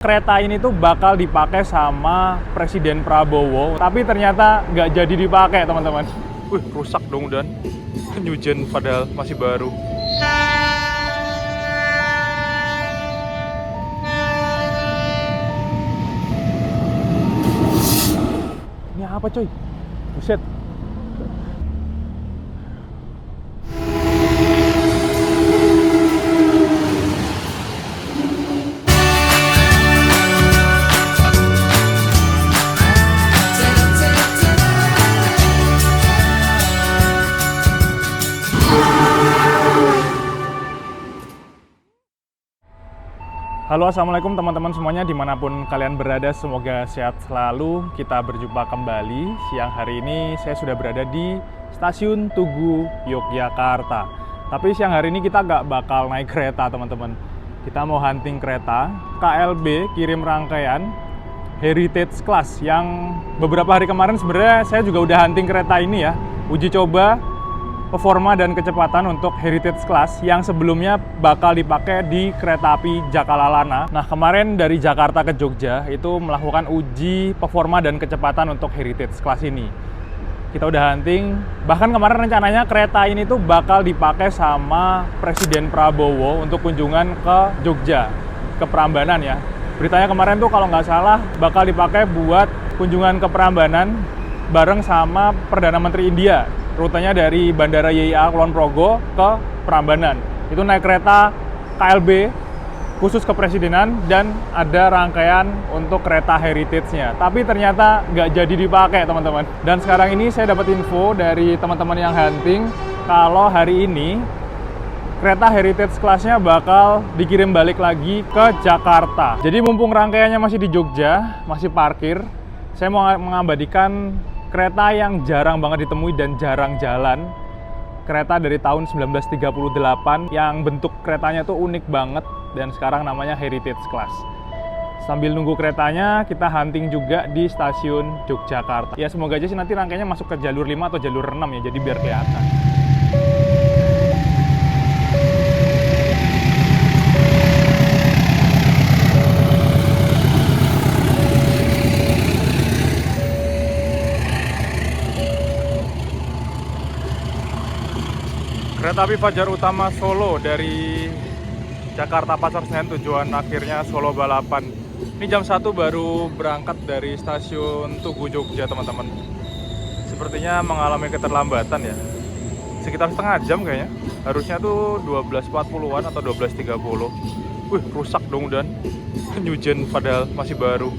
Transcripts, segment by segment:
Kereta ini tuh bakal dipakai sama Presiden Prabowo, tapi ternyata nggak jadi dipakai, teman-teman. Wih, rusak dong dan hujan padahal masih baru. Ini apa coy? Buset. Halo, assalamualaikum teman-teman semuanya dimanapun kalian berada, semoga sehat selalu. Kita berjumpa kembali. Siang hari ini saya sudah berada di stasiun Tugu, Yogyakarta. Tapi siang hari ini kita nggak bakal naik kereta, teman-teman. Kita mau hunting kereta KLB kirim rangkaian Heritage Class yang beberapa hari kemarin sebenarnya saya juga udah hunting kereta ini ya, uji coba performa dan kecepatan untuk Heritage Class yang sebelumnya bakal dipakai di kereta api Jakalalana. Nah, kemarin dari Jakarta ke Jogja itu melakukan uji performa dan kecepatan untuk Heritage Class ini. Kita udah hunting, bahkan kemarin rencananya kereta ini tuh bakal dipakai sama Presiden Prabowo untuk kunjungan ke Jogja, ke Prambanan ya. Beritanya kemarin tuh kalau nggak salah bakal dipakai buat kunjungan ke Prambanan bareng sama Perdana Menteri India. Rutenya dari Bandara YIA Kulon Progo ke Prambanan. Itu naik kereta KLB khusus kepresidenan dan ada rangkaian untuk kereta heritage-nya. Tapi ternyata nggak jadi dipakai, teman-teman. Dan sekarang ini saya dapat info dari teman-teman yang hunting kalau hari ini kereta heritage kelasnya bakal dikirim balik lagi ke Jakarta. Jadi mumpung rangkaiannya masih di Jogja, masih parkir, saya mau mengabadikan kereta yang jarang banget ditemui dan jarang jalan. Kereta dari tahun 1938 yang bentuk keretanya tuh unik banget dan sekarang namanya Heritage Class. Sambil nunggu keretanya, kita hunting juga di stasiun Yogyakarta. Ya semoga aja sih nanti rangkaiannya masuk ke jalur 5 atau jalur 6 ya, jadi biar kelihatan. Kereta api Fajar Utama Solo dari Jakarta Pasar Senen tujuan akhirnya Solo Balapan. Ini jam 1 baru berangkat dari stasiun Tugu Jogja, teman-teman. Sepertinya mengalami keterlambatan ya. Sekitar setengah jam kayaknya. Harusnya tuh 12.40-an atau 12.30. Wih, rusak dong dan hujan padahal masih baru.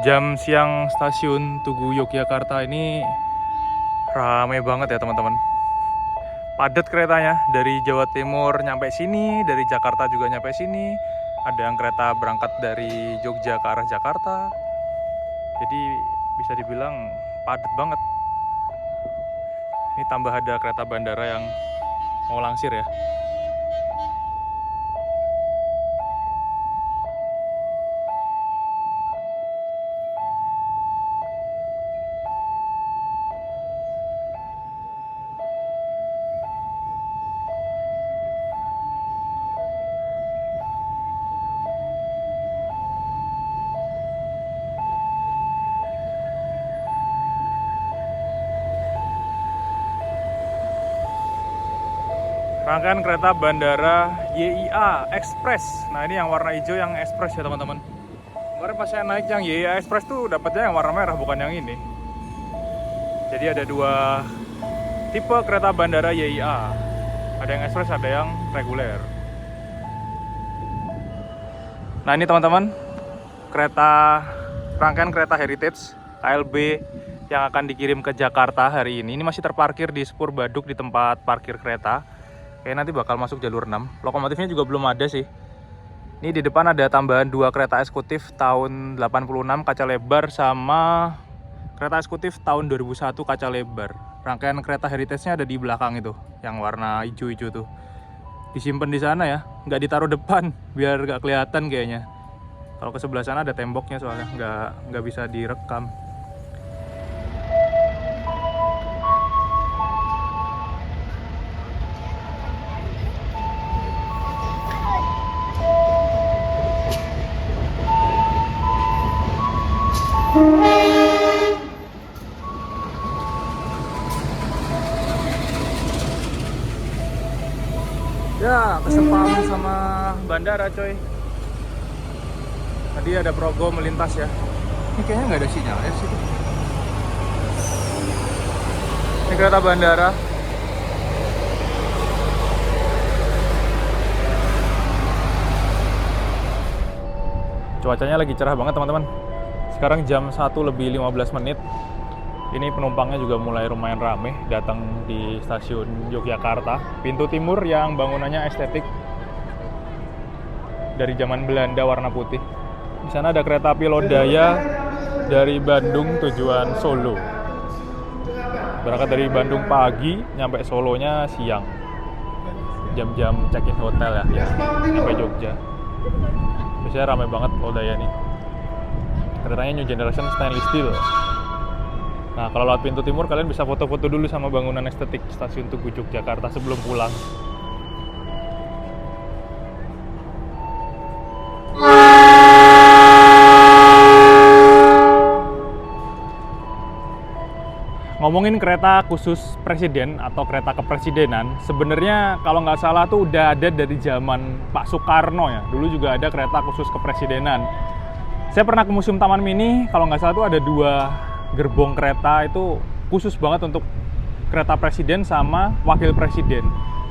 Jam siang stasiun Tugu Yogyakarta ini ramai banget ya, teman-teman. Padat keretanya, dari Jawa Timur nyampe sini, dari Jakarta juga nyampe sini. Ada yang kereta berangkat dari Jogja ke arah Jakarta. Jadi bisa dibilang padat banget. Ini tambah ada kereta bandara yang mau langsir ya. Rangkaian kereta bandara YIA Express. Nah, ini yang warna hijau yang Express ya, teman-teman. Kemarin pas saya naik yang YIA Express tuh dapatnya yang warna merah, bukan yang ini. Jadi ada dua tipe kereta bandara YIA. Ada yang ekspres, ada yang reguler. Nah ini teman-teman, rangkaian kereta Heritage KLB yang akan dikirim ke Jakarta hari ini. Ini masih terparkir di Spur Baduk di tempat parkir kereta. Kayaknya nanti bakal masuk jalur 6. Lokomotifnya juga belum ada sih. Ini di depan ada tambahan 2 kereta eksekutif tahun 86 kaca lebar sama kereta eksekutif tahun 2001 kaca lebar. Rangkaian kereta Heritage-nya ada di belakang itu, yang warna hijau-hijau tuh. Disimpan di sana ya, nggak ditaruh depan biar nggak kelihatan kayaknya. Kalau ke sebelah sana ada temboknya soalnya, nggak bisa direkam. Ya, kesempatan sama bandara coy. Tadi ada Progo melintas ya. Ini kayaknya nggak ada sinyal ya situ. Ini kereta bandara. Cuacanya lagi cerah banget teman-teman. Sekarang jam 1:15. Ini penumpangnya juga mulai lumayan rame datang di stasiun Yogyakarta. Pintu timur yang bangunannya estetik dari zaman Belanda warna putih. Di sana ada kereta api Lodaya dari Bandung tujuan Solo. Berangkat dari Bandung pagi, nyampe Solonya siang. Jam-jam check-in hotel ya, sampai Jogja. Biasanya rame banget Lodaya nih. Keretanya New Generation Stainless Steel. Nah, kalau lewat pintu timur, kalian bisa foto-foto dulu sama bangunan estetik stasiun Tugu Yogyakarta sebelum pulang. Ngomongin kereta khusus presiden atau kereta kepresidenan, sebenarnya kalau nggak salah tuh udah ada dari zaman Pak Soekarno ya. Dulu juga ada kereta khusus kepresidenan. Saya pernah ke Museum Taman Mini, kalau nggak salah tuh ada 2 gerbong kereta itu khusus banget untuk kereta presiden sama wakil presiden,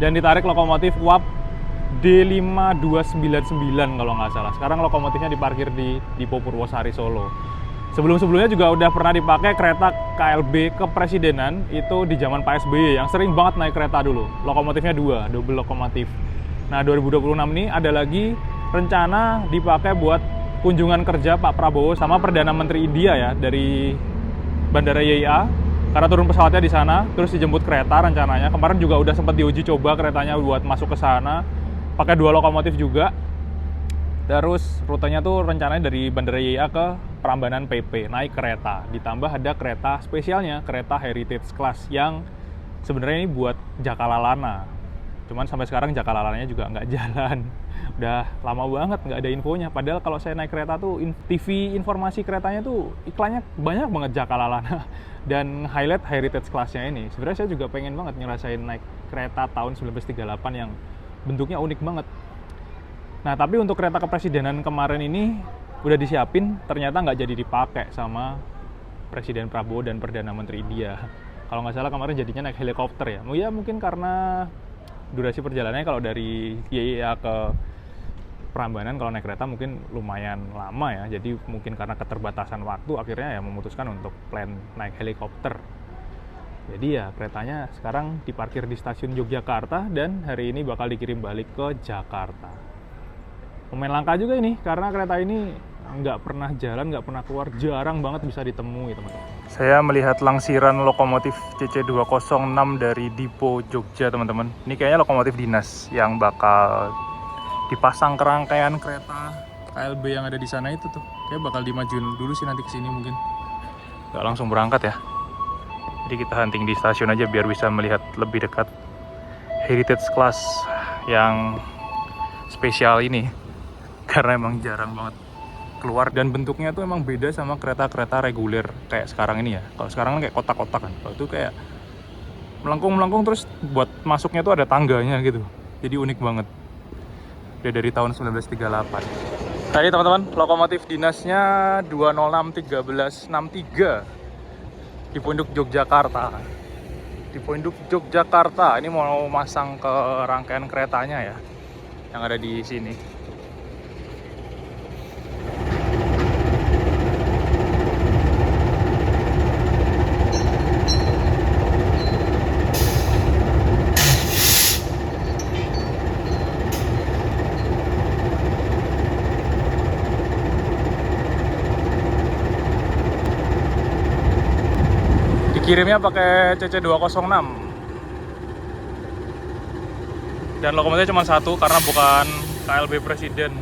dan ditarik lokomotif UAP D5299 kalau nggak salah. Sekarang lokomotifnya diparkir di Dipo Purwosari Solo. Sebelum-sebelumnya juga udah pernah dipakai kereta KLB kepresidenan itu di zaman Pak SBY yang sering banget naik kereta dulu. Lokomotifnya 2, double lokomotif. Nah 2026 ini ada lagi rencana dipakai buat kunjungan kerja Pak Prabowo sama Perdana Menteri India ya dari Bandara YIA, karena turun pesawatnya di sana, terus dijemput kereta rencananya. Kemarin juga udah sempat diuji coba keretanya buat masuk ke sana, pakai 2 lokomotif juga. Terus rutenya tuh rencananya dari Bandara YIA ke Prambanan PP, naik kereta. Ditambah ada kereta spesialnya, kereta Heritage Class yang sebenarnya ini buat Jakalalana. Cuman sampai sekarang Jakalalananya juga nggak jalan. Udah lama banget nggak ada infonya. Padahal kalau saya naik kereta tuh, TV informasi keretanya tuh iklannya banyak banget Jakalalana. Dan highlight Heritage Class-nya ini. Sebenarnya saya juga pengen banget ngerasain naik kereta tahun 1938 yang bentuknya unik banget. Nah tapi untuk kereta kepresidenan kemarin ini udah disiapin, ternyata nggak jadi dipakai sama Presiden Prabowo dan Perdana Menteri India. Kalau nggak salah kemarin jadinya naik helikopter ya. Ya mungkin karena durasi perjalanannya kalau dari YIA ke Prambanan kalau naik kereta mungkin lumayan lama ya. Jadi mungkin karena keterbatasan waktu akhirnya ya memutuskan untuk plan naik helikopter. Jadi ya keretanya sekarang diparkir di stasiun Yogyakarta dan hari ini bakal dikirim balik ke Jakarta. Lumayan langka juga ini karena kereta ini nggak pernah jalan, nggak pernah keluar, jarang banget bisa ditemui teman-teman. Saya melihat langsiran lokomotif CC206 dari Dipo Jogja teman-teman. Ini kayaknya lokomotif dinas yang bakal dipasang ke rangkaian kereta KLB yang ada di sana itu tuh. Kayak bakal dimajuin dulu sih nanti kesini mungkin. Nggak langsung berangkat ya. Jadi kita hunting di stasiun aja biar bisa melihat lebih dekat Heritage Class yang spesial ini. Karena emang jarang banget keluar dan bentuknya tuh emang beda sama kereta-kereta reguler kayak sekarang ini ya. Kalau sekarang kan kayak kotak-kotak kan. Kalau itu kayak melengkung-melengkung terus buat masuknya tuh ada tangganya gitu. Jadi unik banget. Udah dari tahun 1938. Tadi teman-teman, lokomotif dinasnya 206 1363 di Pondok Yogyakarta. di Poinduk Yogyakarta. Ini mau masang ke rangkaian keretanya ya, yang ada di sini. Dikirimnya pakai CC206 dan lokomotifnya cuma satu karena bukan KLB Presiden.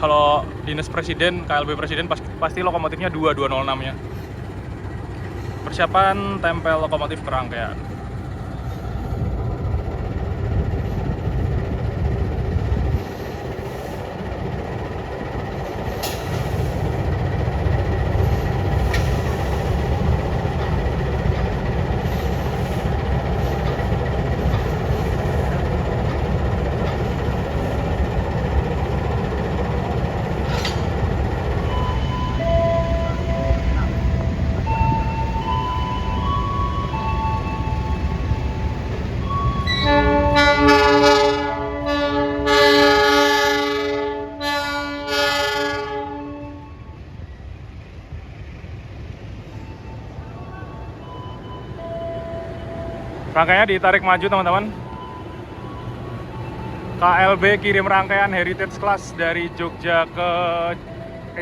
Kalau dinas presiden, KLB Presiden pasti lokomotifnya 206 nya. Persiapan tempel lokomotif ke rangkaian. Rangkaiannya ditarik maju teman-teman. KLB kirim rangkaian Heritage Class dari Jogja ke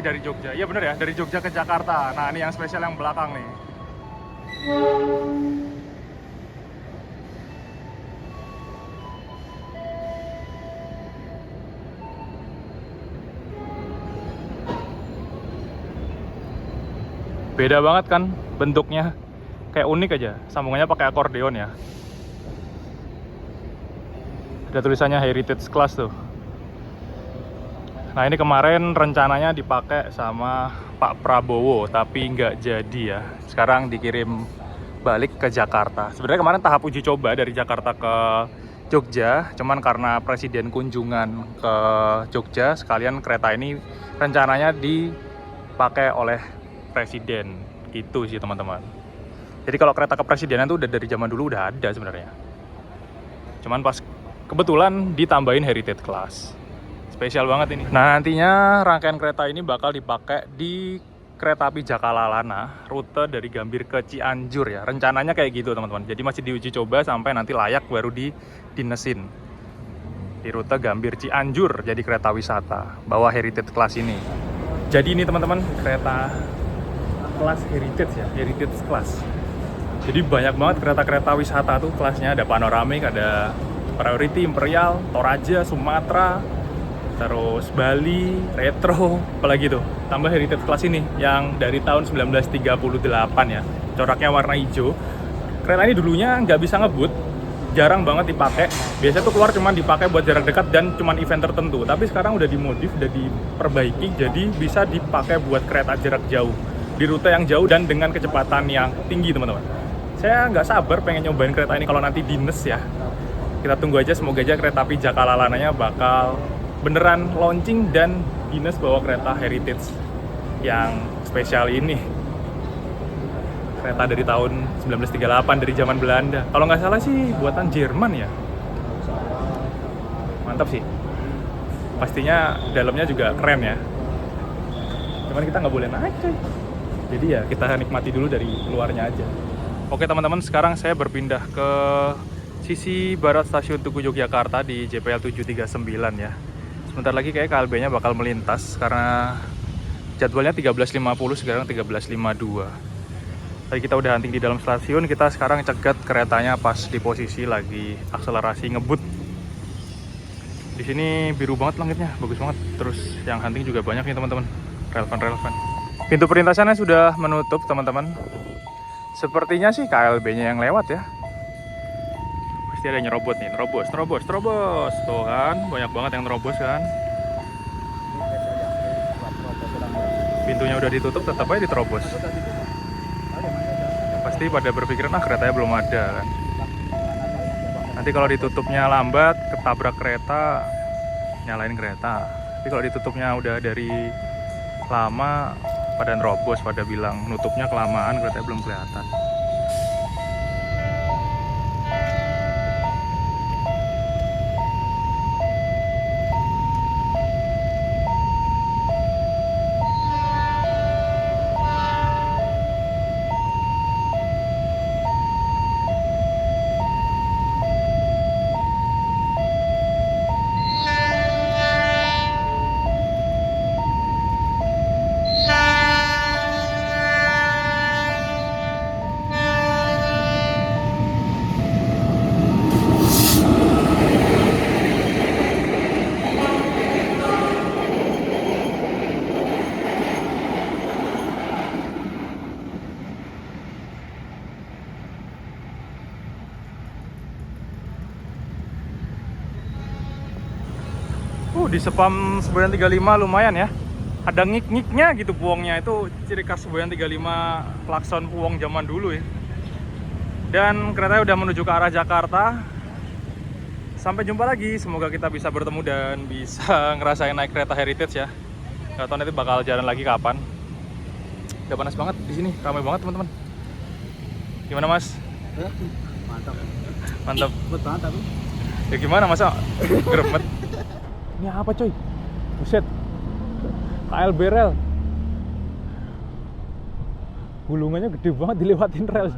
dari Jogja. Iya bener ya, dari Jogja ke Jakarta. Nah, ini yang spesial yang belakang nih. Beda banget kan bentuknya. Kayak unik aja, sambungannya pakai akordeon ya. Ada tulisannya Heritage Class tuh. Nah, ini kemarin rencananya dipakai sama Pak Prabowo, tapi nggak jadi ya. Sekarang dikirim balik ke Jakarta. Sebenarnya kemarin tahap uji coba dari Jakarta ke Jogja, cuman karena presiden kunjungan ke Jogja, sekalian kereta ini rencananya dipakai oleh presiden. Gitu sih teman-teman. Jadi kalau kereta kepresidenan tuh udah dari zaman dulu udah ada sebenarnya. Cuman pas kebetulan ditambahin Heritage Class. Spesial banget ini. Nah, nantinya rangkaian kereta ini bakal dipakai di kereta api Jakalalana, rute dari Gambir ke Cianjur ya. Rencananya kayak gitu teman-teman. Jadi masih diuji coba sampai nanti layak baru didinesin. Di rute Gambir Cianjur jadi kereta wisata bawa Heritage Class ini. Jadi ini teman-teman kereta kelas Heritage ya, Heritage Class. Jadi banyak banget kereta-kereta wisata tuh kelasnya, ada panoramik, ada priority, imperial, Toraja, Sumatera, terus Bali, retro, apalagi tuh. Tambah Heritage Class ini yang dari tahun 1938 ya, coraknya warna hijau. Kereta ini dulunya nggak bisa ngebut, jarang banget dipakai. Biasanya tuh keluar cuma dipakai buat jarak dekat dan cuma event tertentu. Tapi sekarang udah dimodif, udah diperbaiki, jadi bisa dipakai buat kereta jarak jauh, di rute yang jauh dan dengan kecepatan yang tinggi teman-teman. Saya nggak sabar pengen nyobain kereta ini kalau nanti dinas ya. Kita tunggu aja, semoga aja kereta api Jakalalananya bakal beneran launching dan dinas bawa kereta Heritage yang spesial ini. Kereta dari tahun 1938 dari zaman Belanda. Kalau nggak salah sih buatan Jerman ya. Mantap sih. Pastinya dalamnya juga keren ya. Cuman kita nggak boleh naik coy. Jadi ya kita nikmati dulu dari luarnya aja. Oke teman-teman, sekarang saya berpindah ke sisi barat stasiun Tugu Yogyakarta di JPL 739 ya. Sebentar lagi kayak KLB-nya bakal melintas karena jadwalnya 13.50, sekarang 13.52. Tadi kita udah hunting di dalam stasiun, kita sekarang cegat keretanya pas di posisi lagi akselerasi ngebut. Di sini biru banget langitnya, bagus banget. Terus yang hunting juga banyak nih teman-teman, relevan. Pintu perlintasannya sudah menutup teman-teman. Sepertinya sih KLB-nya yang lewat ya. Pasti ada nyerobot nih, terobos. Tuh kan, banyak banget yang terobos kan. Pintunya udah ditutup, tetap aja diterobos. Pasti pada berpikiran, keretanya belum ada kan. Nanti kalau ditutupnya lambat, ketabrak kereta, nyalain kereta. Tapi kalau ditutupnya udah dari lama, pada nerobos, pada bilang nutupnya kelamaan, keretanya belum kelihatan. Di Sepam Semboyan 35 lumayan ya. Ada ngik-ngiknya gitu puongnya, itu ciri khas Semboyan 35, klakson puong zaman dulu ya. Dan keretanya udah menuju ke arah Jakarta. Sampai jumpa lagi, semoga kita bisa bertemu dan bisa ngerasain naik kereta Heritage ya. Gak tau nanti bakal jalan lagi kapan. Udah panas banget di sini, ramai banget teman-teman. Gimana Mas? Mantap. Mantap. Cepet banget tapi. Ya gimana masa gremet? Ini apa coy? Buset. KLB rel. Gulungannya gede banget dilewatin rel.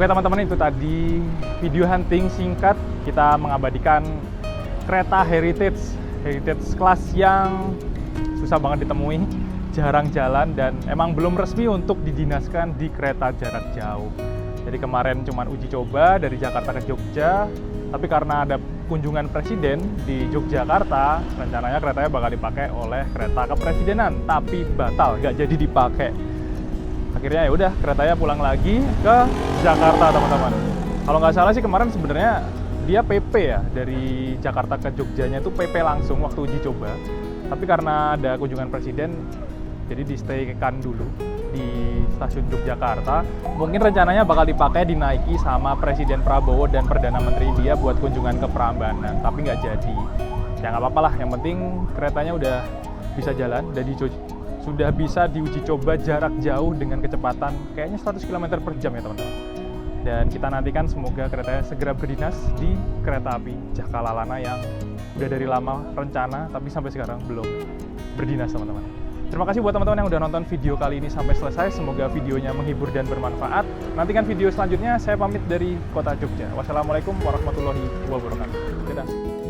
Oke teman-teman, itu tadi video hunting singkat kita mengabadikan kereta Heritage kelas yang susah banget ditemui, jarang jalan, dan emang belum resmi untuk didinaskan di kereta jarak jauh. Jadi kemarin cuma uji coba dari Jakarta ke Jogja, tapi karena ada kunjungan presiden di Yogyakarta, rencananya keretanya bakal dipakai oleh kereta kepresidenan, tapi batal, nggak jadi dipakai. Akhirnya ya udah, keretanya pulang lagi ke Jakarta teman-teman. Kalau nggak salah sih kemarin sebenarnya dia PP ya, dari Jakarta ke Jogjanya itu PP langsung waktu uji coba. Tapi karena ada kunjungan presiden, jadi di stay-kan dulu di stasiun Yogyakarta. Mungkin rencananya bakal dipakai, dinaiki sama Presiden Prabowo dan Perdana Menteri India buat kunjungan ke Prambanan. Tapi nggak jadi. Ya nggak apa-apa lah, yang penting keretanya udah bisa jalan, sudah bisa diuji coba jarak jauh dengan kecepatan kayaknya 100 km per jam ya teman-teman. Dan kita nantikan semoga keretanya segera berdinas di kereta api Jakalalana yang udah dari lama rencana tapi sampai sekarang belum berdinas teman-teman. Terima kasih buat teman-teman yang udah nonton video kali ini sampai selesai. Semoga videonya menghibur dan bermanfaat. Nantikan video selanjutnya. Saya pamit dari kota Jogja. Wassalamualaikum warahmatullahi wabarakatuh. Dadah.